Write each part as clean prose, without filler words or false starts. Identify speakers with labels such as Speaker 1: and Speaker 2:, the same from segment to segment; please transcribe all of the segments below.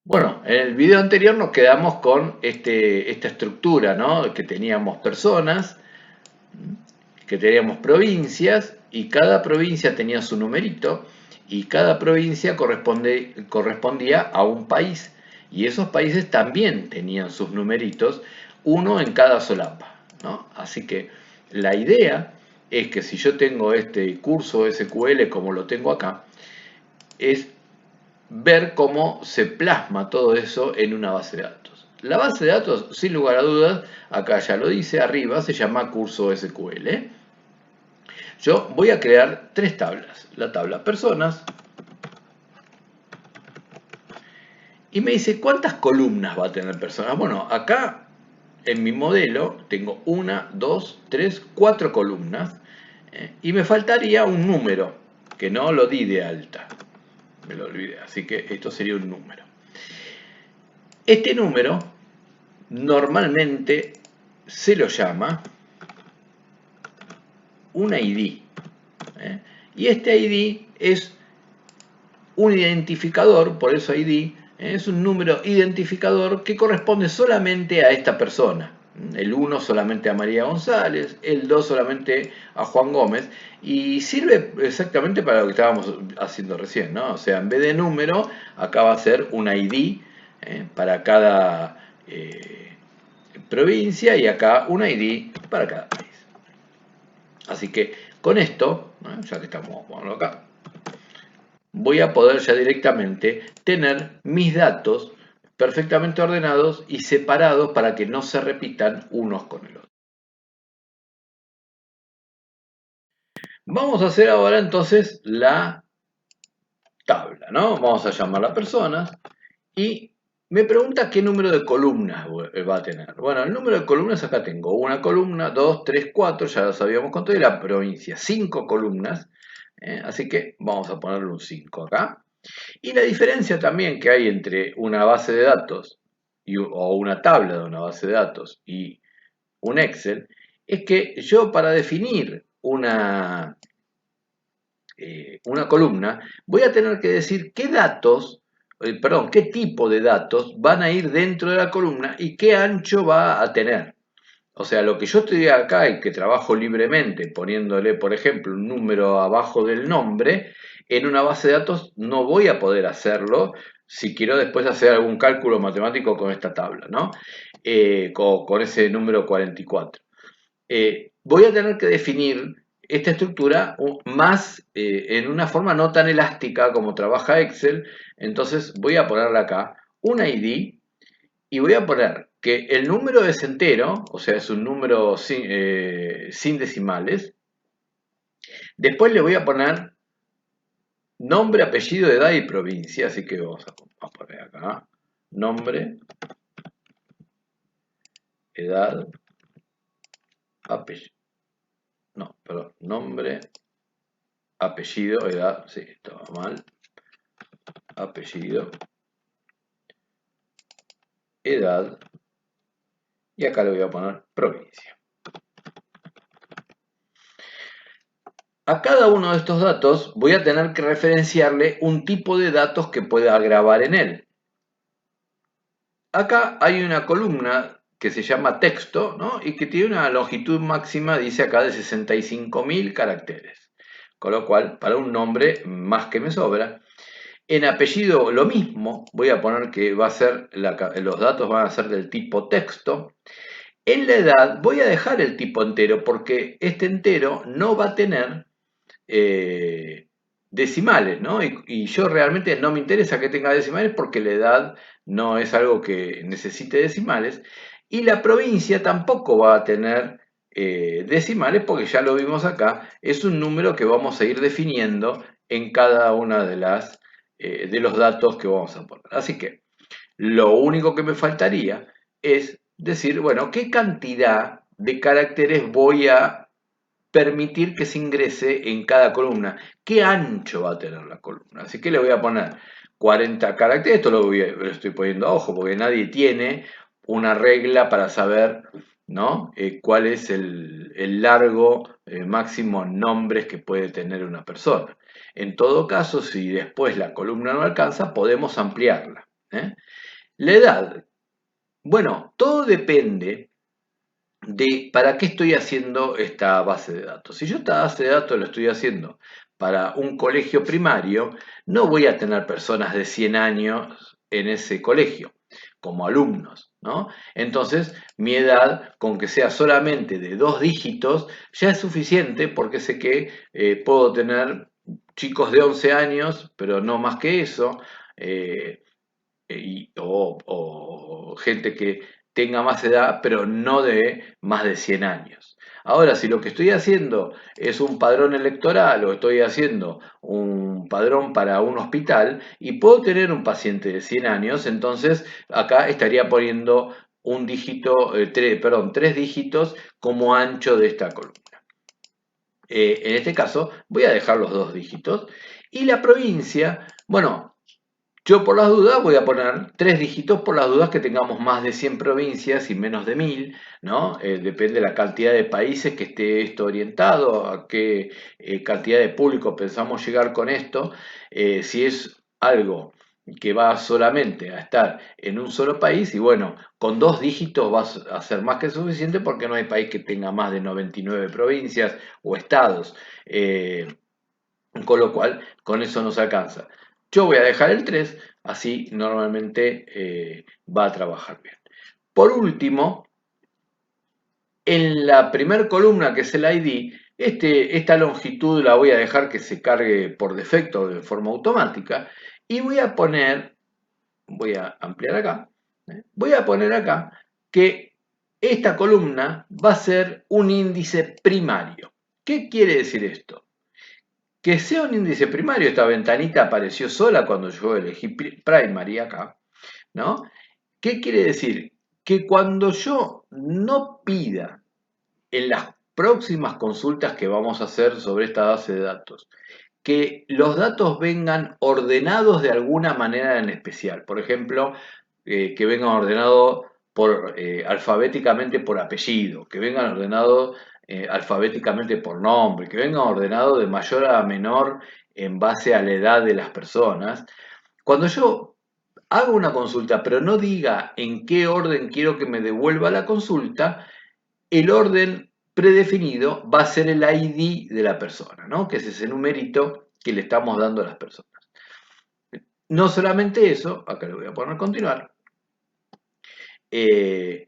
Speaker 1: Bueno, en el video anterior nos quedamos con esta estructura, ¿no? Que teníamos personas, que teníamos provincias, y cada provincia tenía su numerito, y cada provincia correspondía a un país, y esos países también tenían sus numeritos, uno en cada solapa, ¿no? Así que la idea es que si yo tengo este curso SQL como lo tengo acá, es ver cómo se plasma todo eso en una base de datos. La base de datos, sin lugar a dudas, acá ya lo dice arriba, se llama curso SQL. Yo voy a crear tres tablas. La tabla personas. Y me dice, ¿cuántas columnas va a tener personas? Bueno, acá en mi modelo tengo una, dos, tres, cuatro columnas. Y me faltaría un número, que no lo di de alta. Me lo olvidé, así que esto sería un número. Este número normalmente se lo llama un ID. ¿eh? Y este ID es un identificador, por eso ID, es un número identificador que corresponde solamente a esta persona. El 1 solamente a María González, el 2 solamente a Juan Gómez, y sirve exactamente para lo que estábamos haciendo recién, ¿no? O sea, en vez de número, acá va a ser un ID para cada provincia y acá un ID para cada país. Así que con esto, ¿no? Ya que estamos acá, voy a poder ya directamente tener mis datos perfectamente ordenados y separados para que no se repitan unos con el otro. Vamos a hacer ahora entonces la tabla, ¿no? Vamos a llamar a personas y me pregunta qué número de columnas va a tener. Bueno, el número de columnas acá tengo una columna, dos, tres, cuatro, ya lo sabíamos cuánto, y la provincia, cinco columnas, así que vamos a ponerle un 5 acá. Y la diferencia también que hay entre una base de datos o una tabla de una base de datos y un Excel es que yo para definir una columna voy a tener que decir qué datos, perdón, qué tipo de datos van a ir dentro de la columna y qué ancho va a tener. O sea, lo que yo estoy acá y que trabajo libremente poniéndole, por ejemplo, un número abajo del nombre, en una base de datos no voy a poder hacerlo si quiero después hacer algún cálculo matemático con esta tabla, ¿no? Con ese número 44. Voy a tener que definir esta estructura más en una forma no tan elástica como trabaja Excel, entonces voy a ponerle acá un ID y voy a poner que el número es entero, o sea, es un número sin decimales. Después le voy a poner nombre, apellido, edad y provincia, así que vamos a poner acá nombre, edad, apellido, no, perdón, nombre, apellido, edad, sí, estaba mal, apellido, edad, y acá le voy a poner provincia. A cada uno de estos datos voy a tener que referenciarle un tipo de datos que pueda grabar en él. Acá hay una columna que se llama texto, ¿no? Y que tiene una longitud máxima, dice acá, de 65.000 caracteres. Con lo cual, para un nombre, más que me sobra. En apellido, lo mismo. Voy a poner que va a ser los datos van a ser del tipo texto. En la edad, voy a dejar el tipo entero, porque este entero no va a tener decimales, ¿no? Y yo realmente no me interesa que tenga decimales porque la edad no es algo que necesite decimales. Y la provincia tampoco va a tener decimales porque ya lo vimos acá, es un número que vamos a ir definiendo en cada una de los datos que vamos a poner. Así que lo único que me faltaría es decir, bueno, ¿qué cantidad de caracteres voy a permitir que se ingrese en cada columna? ¿Qué ancho va a tener la columna? Así que le voy a poner 40 caracteres. Esto lo estoy poniendo a ojo porque nadie tiene una regla para saber, ¿no? Cuál es el largo máximo nombres que puede tener una persona. En todo caso, si después la columna no alcanza, podemos ampliarla. La edad. Bueno, todo depende de para qué estoy haciendo esta base de datos. Si yo esta base de datos lo estoy haciendo para un colegio primario, no voy a tener personas de 100 años en ese colegio como alumnos, ¿no? Entonces, mi edad, con que sea solamente de 2 dígitos, ya es suficiente porque sé que puedo tener chicos de 11 años, pero no más que eso, eh, o gente que tenga más edad, pero no de más de 100 años. Ahora, si lo que estoy haciendo es un padrón electoral o estoy haciendo un padrón para un hospital y puedo tener un paciente de 100 años, entonces acá estaría poniendo un dígito, tres dígitos como ancho de esta columna. En este caso voy a dejar los 2 dígitos. Y la provincia, bueno, yo por las dudas voy a poner 3 dígitos por las dudas que tengamos más de 100 provincias y menos de 1000, ¿no? Depende de la cantidad de países que esté esto orientado, a qué cantidad de público pensamos llegar con esto. Si es algo que va solamente a estar en un solo país, y bueno, con 2 dígitos va a ser más que suficiente porque no hay país que tenga más de 99 provincias o estados. Con lo cual, con eso nos alcanza. Yo voy a dejar el 3, así normalmente va a trabajar bien. Por último, en la primera columna, que es el ID, esta longitud la voy a dejar que se cargue por defecto de forma automática y voy a poner, voy a ampliar acá, voy a poner acá que esta columna va a ser un índice primario. ¿Qué quiere decir esto? Que sea un índice primario, esta ventanita apareció sola cuando yo elegí primary acá, ¿no? ¿Qué quiere decir? Que cuando yo no pida en las próximas consultas que vamos a hacer sobre esta base de datos, que los datos vengan ordenados de alguna manera en especial. Por ejemplo, que vengan ordenados alfabéticamente por apellido, que vengan ordenados alfabéticamente por nombre, que vengan ordenados de mayor a menor en base a la edad de las personas. Cuando yo hago una consulta, pero no diga en qué orden quiero que me devuelva la consulta, el orden predefinido va a ser el ID de la persona, ¿no? Que es ese numerito que le estamos dando a las personas. No solamente eso, acá le voy a poner continuar, eh,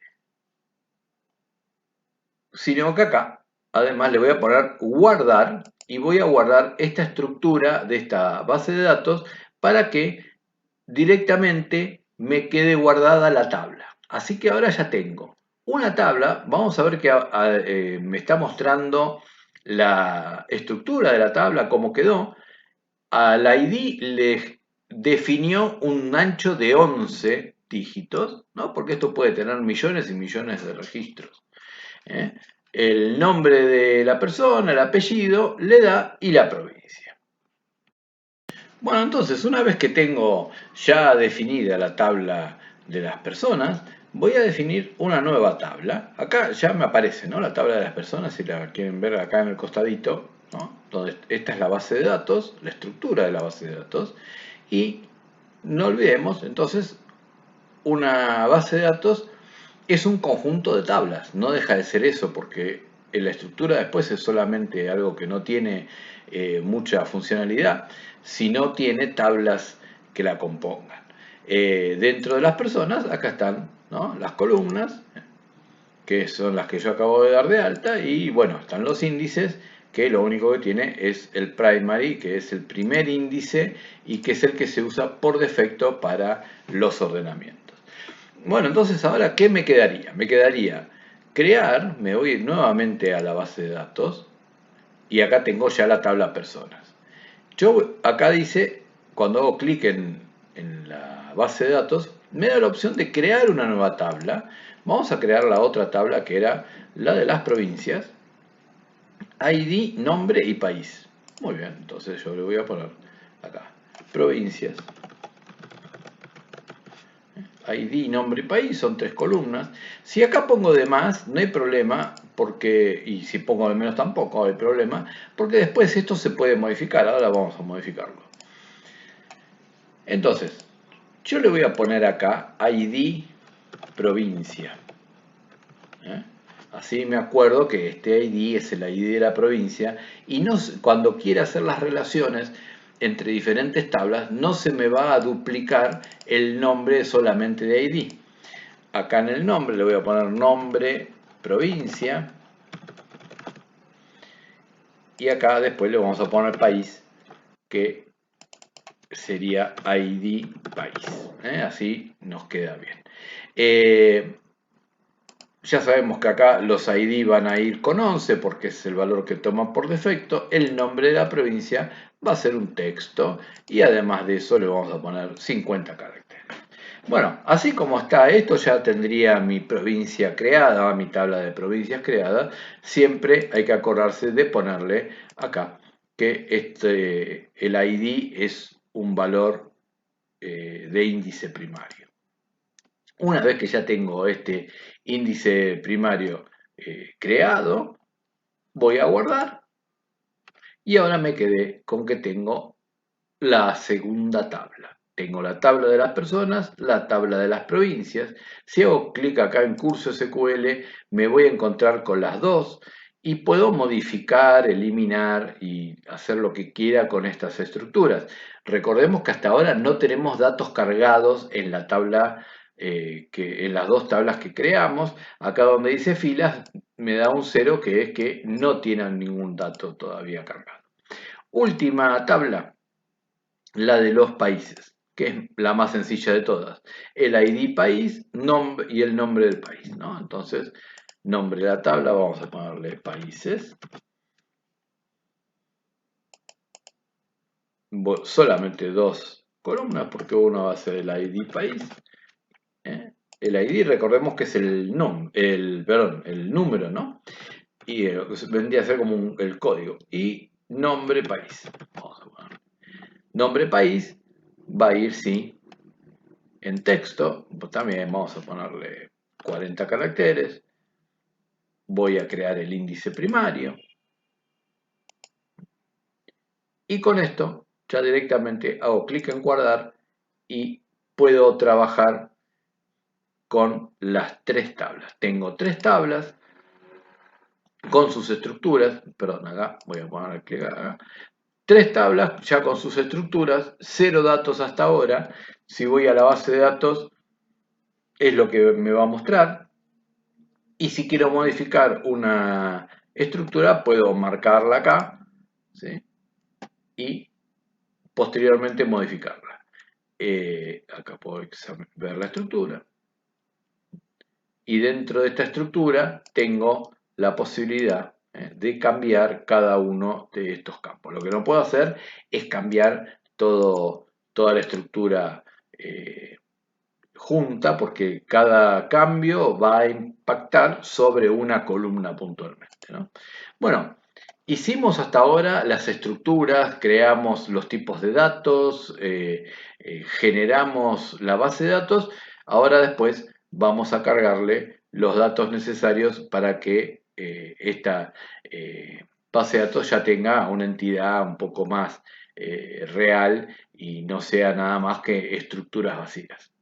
Speaker 1: sino que acá, además le voy a poner guardar y voy a guardar esta estructura de esta base de datos para que directamente me quede guardada la tabla. Así que ahora ya tengo una tabla. Vamos a ver que me está mostrando la estructura de la tabla, cómo quedó. Al ID le definió un ancho de 11 dígitos, ¿no? Porque esto puede tener millones y millones de registros. ¿eh? El nombre de la persona, el apellido, la edad y la provincia. Bueno, entonces, una vez que tengo ya definida la tabla de las personas, voy a definir una nueva tabla. Acá ya me aparece, ¿no? La tabla de las personas, si la quieren ver acá en el costadito, ¿no? Donde esta es la base de datos, la estructura de la base de datos. Y no olvidemos, entonces, una base de datos es un conjunto de tablas, no deja de ser eso, porque la estructura después es solamente algo que no tiene mucha funcionalidad, si no tiene tablas que la compongan. Dentro de las personas, acá están, ¿no? Las columnas, que son las que yo acabo de dar de alta, y bueno, están los índices, que lo único que tiene es el primary, que es el primer índice y que es el que se usa por defecto para los ordenamientos. Bueno, entonces ahora, ¿qué me quedaría? Me quedaría crear, me voy nuevamente a la base de datos y acá tengo ya la tabla personas. Yo acá dice, cuando hago clic en la base de datos, me da la opción de crear una nueva tabla. Vamos a crear la otra tabla que era la de las provincias. ID, nombre y país. Muy bien, entonces yo le voy a poner acá, provincias. ID, nombre y país, son 3 columnas. Si acá pongo de más, no hay problema, porque, y si pongo de menos tampoco hay problema, porque después esto se puede modificar. Ahora vamos a modificarlo. Entonces, Yo le voy a poner acá ID provincia. Así me acuerdo que este ID es el ID de la provincia y no, cuando quiera hacer las relaciones entre diferentes tablas no se me va a duplicar el nombre solamente de ID. Acá en el nombre le voy a poner nombre provincia y acá después le vamos a poner país, que sería ID país. Así nos queda bien. Ya sabemos que acá los ID van a ir con 11 porque es el valor que toman por defecto. El nombre de la provincia va a ser un texto y además de eso le vamos a poner 50 caracteres. Bueno, así como está esto, ya tendría mi provincia creada, mi tabla de provincias creada. Siempre hay que acordarse de ponerle acá que el ID es un valor de índice primario. Una vez que ya tengo este índice primario creado, voy a guardar y ahora me quedé con que tengo la segunda tabla. Tengo la tabla de las personas, la tabla de las provincias. Si hago clic acá en Curso SQL, me voy a encontrar con las dos y puedo modificar, eliminar y hacer lo que quiera con estas estructuras. Recordemos que hasta ahora no tenemos datos cargados en la tabla, en las dos tablas que creamos. Acá donde dice filas me da un 0, que es que no tienen ningún dato todavía cargado. Última tabla, la de los países, que es la más sencilla de todas. El ID país y el nombre del país, ¿no? Entonces, nombre de la tabla, vamos a ponerle países. Solamente dos columnas, porque uno va a ser el ID país. El ID, recordemos que es el número, ¿no? Y vendría a ser como el código. Y nombre país. Vamos a poner. Nombre país va a ir, sí, en texto. También vamos a ponerle 40 caracteres. Voy a crear el índice primario. Y con esto ya directamente hago clic en guardar y puedo trabajar con las tres tablas. Tengo tres tablas con sus estructuras. Perdón, acá voy a poner clic acá. Tres tablas ya con sus estructuras, 0 datos hasta ahora. Si voy a la base de datos, es lo que me va a mostrar. Y si quiero modificar una estructura, puedo marcarla acá, ¿sí? Y posteriormente modificarla. Acá puedo ver la estructura. Y dentro de esta estructura tengo la posibilidad de cambiar cada uno de estos campos. Lo que no puedo hacer es cambiar toda la estructura junta, porque cada cambio va a impactar sobre una columna puntualmente, ¿no? Bueno, hicimos hasta ahora las estructuras, creamos los tipos de datos, generamos la base de datos. Ahora después vamos a cargarle los datos necesarios para que esta base de datos ya tenga una entidad un poco más real y no sea nada más que estructuras vacías.